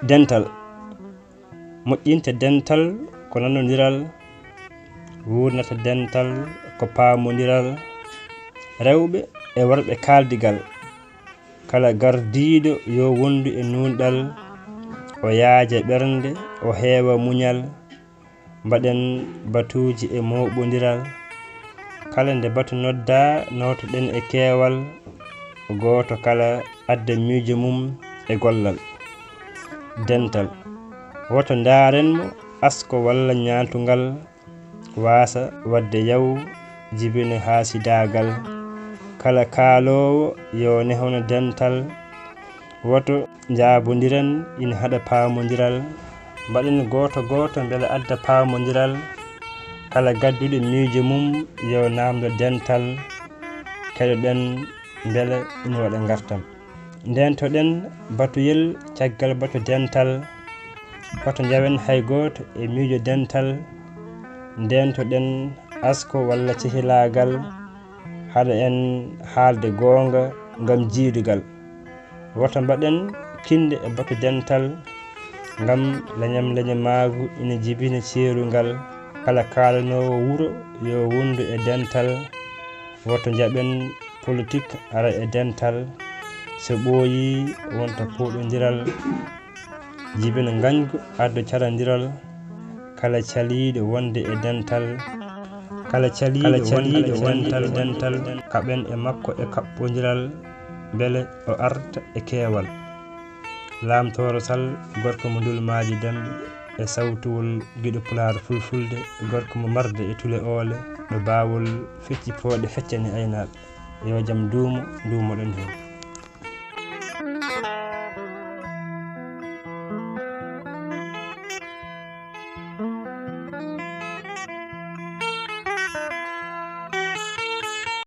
dental moƴƴinte dental ko nanodiral wurnata dental ko paamodiral rewɓe e worɓe kaldigal kala gardiiɗo yo wondu e nunɗal o yaaja ɓernde o heewa muñal mbaɗen batuuji e moɓodiral kala nde batu nodda notoɗen e keewal gooto kala adda miijo mum e gollal dental woto ndarenmo asko walla ñaatugal waasa wadde yaw jibina haasidagal kala kaalowo yo nehono dental woto jaabodiren ina haɗa paamodiral mbaɗen goto goto beele adda paamodiral kala gadduɗo miijo mum yo namdo dental keɗoɗen beele ina waɗa gartam ndentoɗen batuyel caggal batu dental hoto jawen hay goto e miijo dental ndentoɗen asko walla cehilagal haɗa en haalde goonga ngam jiidugal woto mbaɗen kinde e batu dental ngam leñam ina jibina ceerugal kala kalanowo wuro yo wondu e dental woto jaɓen politique ara e dental so ɓooyi wonta puɗodiral jibina gañgu addo caradiral kala caliɗo wonde e dental kala caliɗo dental kaɓen e makko e kaɓɓodiral beele o arta e keewal lamtoro sall gorko mo dulmaji dembe e sawtuwol giɗo pulaar fulfulde gorko mo marde e tule oole ɗo bawol fecci pooɗe feccani aynaɓe yo jaam duumo duumoɗen hen